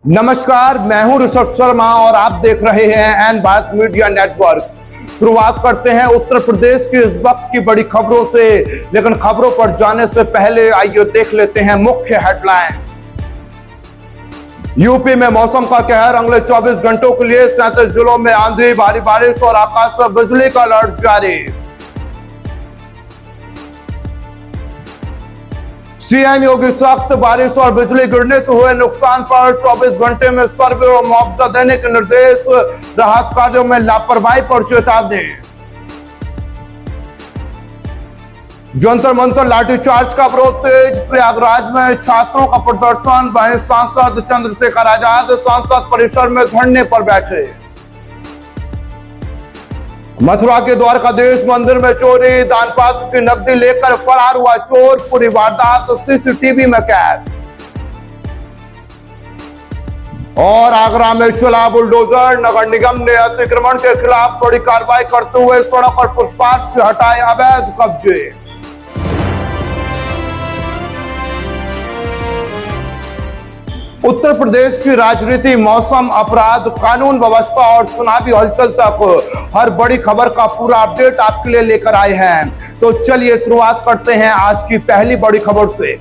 नमस्कार, मैं हूं ऋषभ शर्मा और आप देख रहे हैं एन भारत मीडिया नेटवर्क। शुरुआत करते हैं उत्तर प्रदेश की इस वक्त की बड़ी खबरों से, लेकिन खबरों पर जाने से पहले आइए देख लेते हैं मुख्य हेडलाइंस। यूपी में मौसम का कहर, अगले 24 घंटों के लिए 37 जिलों में आंधी, भारी बारिश और आकाश से बिजली का अलर्ट जारी। सीएम योगी सख्त, बारिश और बिजली गिरने से हुए नुकसान पर 24 घंटे में सर्वे और मुआवजा देने के निर्देश, राहत कार्यों में लापरवाही पर चेतावनी। जंतर मंतर लाठीचार्ज का विरोध तेज, प्रयागराज में छात्रों का प्रदर्शन, वहीं सांसद चंद्रशेखर आजाद संसद परिसर में धरने पर बैठे। मथुरा के द्वारकाधीश मंदिर में चोरी, दान पात्र की नकदी लेकर फरार हुआ चोर, पूरी वारदात सीसीटीवी में कैद। और आगरा में चला बुलडोजर, नगर निगम ने अतिक्रमण के खिलाफ बड़ी कार्रवाई करते हुए सड़क और फुटपाथ से हटाए अवैध कब्जे। उत्तर प्रदेश की राजनीति, मौसम, अपराध, कानून व्यवस्था और चुनावी हलचल तक हर बड़ी खबर का पूरा अपडेट आपके लिए लेकर आए हैं। तो चलिए शुरुआत करते हैं आज की पहली बड़ी खबर से।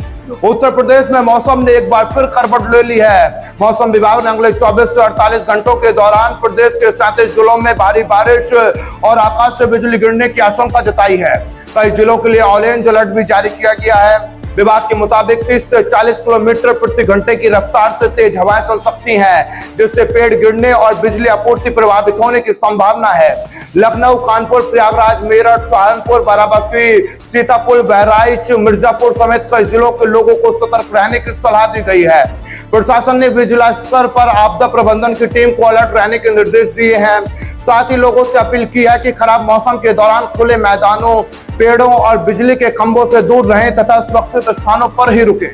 उत्तर प्रदेश में मौसम ने एक बार फिर करवट ले ली है। मौसम विभाग ने अगले 24 से 48 घंटों के दौरान प्रदेश के 37 जिलों में भारी बारिश और आकाश से बिजली गिरने की आशंका जताई है। कई जिलों के लिए ऑरेंज अलर्ट भी जारी किया गया है। विभाग के मुताबिक 30 से 40 किलोमीटर प्रति घंटे की रफ्तार से तेज हवाएं चल सकती हैं, जिससे पेड़ गिरने और बिजली आपूर्ति प्रभावित होने की संभावना है। लखनऊ, कानपुर, प्रयागराज, मेरठ, सहारनपुर, बाराबंकी, सीतापुर, बहराइच, मिर्जापुर समेत कई जिलों के लोगों को सतर्क रहने की सलाह दी गई है। प्रशासन ने भी जिला स्तर पर आपदा प्रबंधन की टीम को अलर्ट रहने के निर्देश दिए हैं। साथ ही लोगों से अपील की है कि खराब मौसम के दौरान खुले मैदानों, पेड़ों और बिजली के खंभों से दूर रहें तथा सुरक्षित स्थानों पर ही रुकें।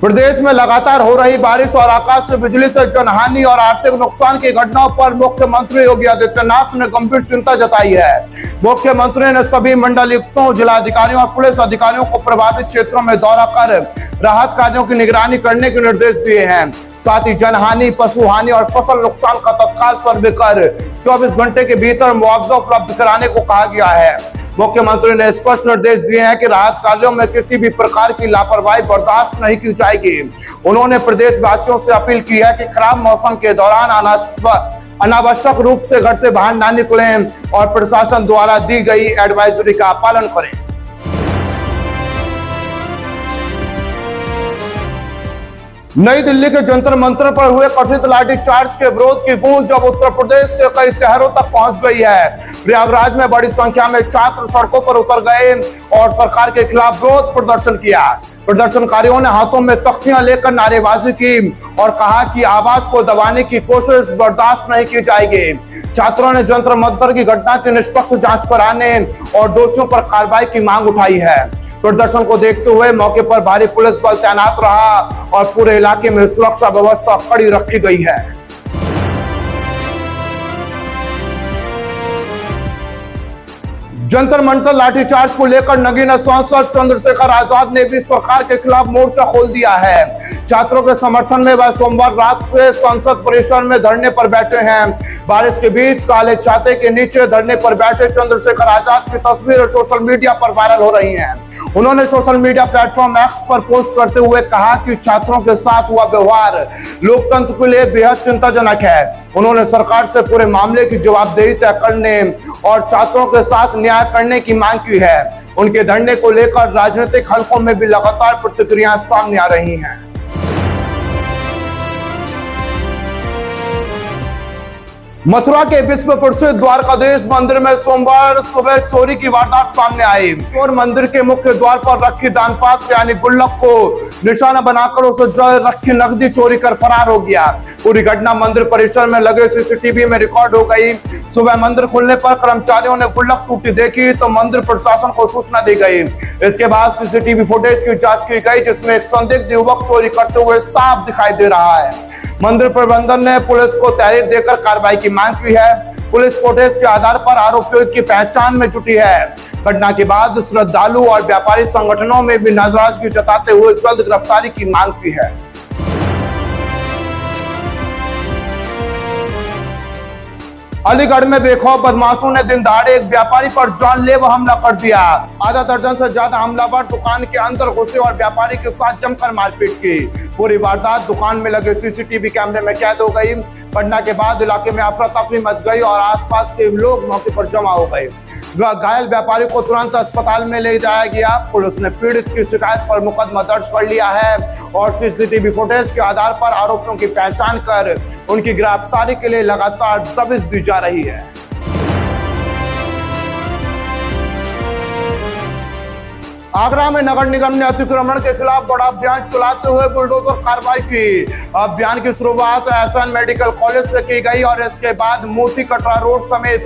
प्रदेश में लगातार हो रही बारिश और आकाश से बिजली से जनहानि और आर्थिक नुकसान की घटनाओं पर मुख्यमंत्री योगी आदित्यनाथ ने गंभीर चिंता जताई है। मुख्यमंत्री ने सभी मंडलायुक्तों, जिलाधिकारियों और पुलिस अधिकारियों को प्रभावित क्षेत्रों में दौरा कर राहत कार्यों की निगरानी करने के निर्देश दिए हैं। साथ ही जनहानि, पशु हानि और फसल नुकसान का तत्काल सर्वे कर 24 घंटे के भीतर मुआवजा उपलब्ध कराने को कहा गया है। मुख्यमंत्री ने स्पष्ट निर्देश दिए हैं कि राहत कार्यों में किसी भी प्रकार की लापरवाही बर्दाश्त नहीं की जाएगी। उन्होंने प्रदेशवासियों से अपील की है कि खराब मौसम के दौरान अनावश्यक रूप से घर से बाहर न निकलें और प्रशासन द्वारा दी गई एडवाइजरी का पालन करें। नई दिल्ली के जंतर मंतर पर हुए कथित लाठीचार्ज के विरोध की गूंज अब उत्तर प्रदेश के कई शहरों तक पहुंच गई है। प्रयागराज में बड़ी संख्या में छात्र सड़कों पर उतर गए और सरकार के खिलाफ विरोध प्रदर्शन किया। प्रदर्शनकारियों ने हाथों में तख्तियां लेकर नारेबाजी की और कहा कि आवाज को दबाने की कोशिश बर्दाश्त नहीं की जाएगी। छात्रों ने जंतर मंतर की घटना की निष्पक्ष जांच कराने और दोषियों पर कार्रवाई की मांग उठाई है। प्रदर्शन को देखते हुए मौके पर भारी पुलिस बल तैनात रहा और पूरे इलाके में सुरक्षा व्यवस्था कड़ी रखी गई है। जंतर मंतर लाठीचार्ज को लेकर नगीना सांसद चंद्रशेखर आजाद ने भी सरकार के खिलाफ मोर्चा खोल दिया है। छात्रों के समर्थन में वह सोमवार रात से संसद परिसर में धरने पर बैठे हैं। बारिश के बीच काले छाते के नीचे धरने पर बैठे चंद्रशेखर आजाद की तस्वीरें सोशल मीडिया पर वायरल हो रही हैं। उन्होंने सोशल मीडिया प्लेटफॉर्म एक्स पर पोस्ट करते हुए कहा कि छात्रों के साथ हुआ व्यवहार लोकतंत्र के लिए बेहद चिंताजनक है। उन्होंने सरकार से पूरे मामले की जवाबदेही तय करने और छात्रों के साथ न्याय करने की मांग की है। उनके धरने को लेकर राजनीतिक हलकों में भी लगातार प्रतिक्रियाएं सामने आ रही हैं। मथुरा के विश्व प्रसिद्ध द्वारकाधीश मंदिर में सोमवार सुबह चोरी की वारदात सामने आई। चोर मंदिर के मुख्य द्वार पर रखी दान पात्र यानी गुल्लक को निशाना बनाकर उसे रखी नकदी चोरी कर फरार हो गया। पूरी घटना मंदिर परिसर में लगे सीसीटीवी में रिकॉर्ड हो गई। सुबह मंदिर खुलने पर कर्मचारियों ने गुल्लक टूटी देखी तो मंदिर प्रशासन को सूचना दी गई। इसके बाद सीसीटीवी फुटेज की जांच की गई, जिसमें एक संदिग्ध युवक चोरी करते हुए साफ दिखाई दे रहा है। मंदिर प्रबंधन ने पुलिस को तहरीर देकर कार्रवाई की मांग की है। पुलिस फुटेज के आधार पर आरोपियों की पहचान में जुटी है। घटना के बाद श्रद्धालु और व्यापारी संगठनों में भी नाराजगी जताते हुए जल्द गिरफ्तारी की मांग की है। अलीगढ़ में बेखौफ बदमाशों ने दिन दहाड़े एक व्यापारी पर जानलेवा हमला कर दिया। आधा दर्जन से ज्यादा हमलावर दुकान के अंदर घुसे और व्यापारी के साथ जमकर मारपीट की। पूरी वारदात दुकान में लगे सीसीटीवी कैमरे में कैद हो गई। घटना के बाद इलाके में अफरा तफरी मच गई और आसपास के लोग मौके पर जमा हो गए। घायल व्यापारी को तुरंत अस्पताल में ले जाया गया। पुलिस ने पीड़ित की शिकायत पर मुकदमा दर्ज कर लिया है और सीसीटीवी फुटेज के आधार पर आरोपियों की पहचान कर उनकी गिरफ्तारी के लिए लगातार दबिश दी जा रही है। आगरा में नगर निगम ने अतिक्रमण के खिलाफ बड़ा अभियान चलाते हुए बुलडोजर कार्रवाई की। अभियान की शुरुआत एसएन मेडिकल कॉलेज से की गई और इसके बाद मोती कटरा रोड समेत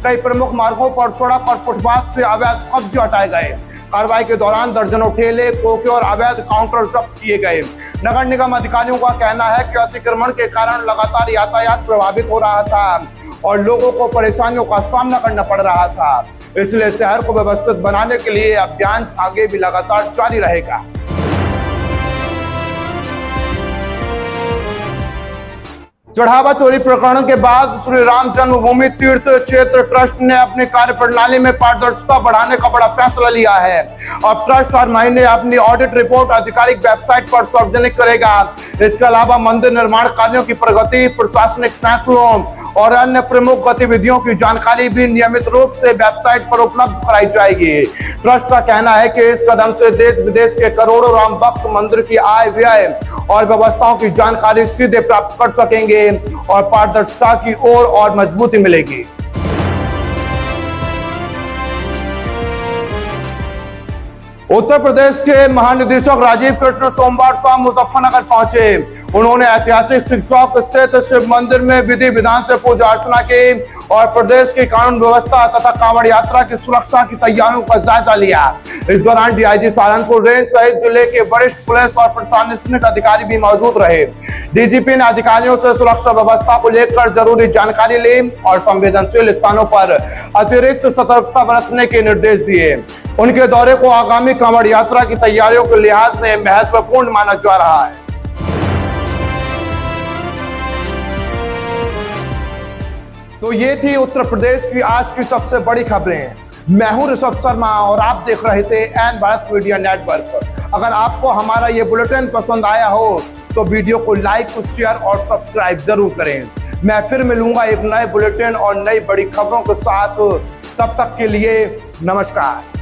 कई प्रमुख मार्गों पर सड़क और फुटपाथ से अवैध कब्जे हटाए गए। कार्रवाई के दौरान दर्जनों ठेले, खोखे और अवैध काउंटर जब्त किए गए। नगर निगम अधिकारियों का कहना है कि अतिक्रमण के कारण लगातार यातायात प्रभावित हो रहा था और लोगों को परेशानियों का सामना करना पड़ रहा था। इसलिए शहर को व्यवस्थित बनाने के लिए अभियान आगे भी लगातार जारी रहेगा। चढ़ावा चोरी प्रकरण के बाद श्री राम जन्मभूमि तीर्थ क्षेत्र ट्रस्ट ने अपनी कार्यप्रणाली में पारदर्शिता बढ़ाने का बड़ा फैसला लिया है। अब ट्रस्ट हर महीने अपनी ऑडिट रिपोर्ट आधिकारिक वेबसाइट पर सार्वजनिक करेगा। इसके अलावा मंदिर निर्माण कार्यों की प्रगति, प्रशासनिक फैसलों और अन्य प्रमुख गतिविधियों की जानकारी भी नियमित रूप से वेबसाइट पर उपलब्ध कराई जाएगी। ट्रस्ट का कहना है कि इस कदम से देश विदेश के करोड़ों राम भक्त मंदिर की आय, व्यय और व्यवस्थाओं की जानकारी सीधे प्राप्त कर सकेंगे और पारदर्शिता की ओर और मजबूती मिलेगी। उत्तर प्रदेश के महानिदेशक राजीव कृष्ण सोमवार शाम मुजफ्फरनगर पहुंचे। उन्होंने ऐतिहासिक सिख चौक स्थित शिव मंदिर में विधि विधान से पूजा अर्चना की और प्रदेश की कानून व्यवस्था तथा कांवड़ यात्रा की सुरक्षा की तैयारियों का जायजा लिया। इस दौरान डीआईजी सहारनपुर रेंज सहित जिले के वरिष्ठ पुलिस और प्रशासनिक अधिकारी भी मौजूद रहे। डीजीपी ने अधिकारियों से सुरक्षा व्यवस्था को लेकर जरूरी जानकारी ली और संवेदनशील स्थानों पर अतिरिक्त सतर्कता बरतने के निर्देश दिए। उनके दौरे को आगामी कांवड़ यात्रा की तैयारियों के लिहाज में महत्वपूर्ण माना जा रहा है। तो ये थी उत्तर प्रदेश की आज की सबसे बड़ी खबरें। मैं हूं ऋषभ शर्मा और आप देख रहे थे एन भारत मीडिया नेटवर्क। अगर आपको हमारा ये बुलेटिन पसंद आया हो तो वीडियो को लाइक, शेयर और सब्सक्राइब जरूर करें। मैं फिर मिलूंगा एक नए बुलेटिन और नई बड़ी खबरों के साथ। तब तक के लिए नमस्कार।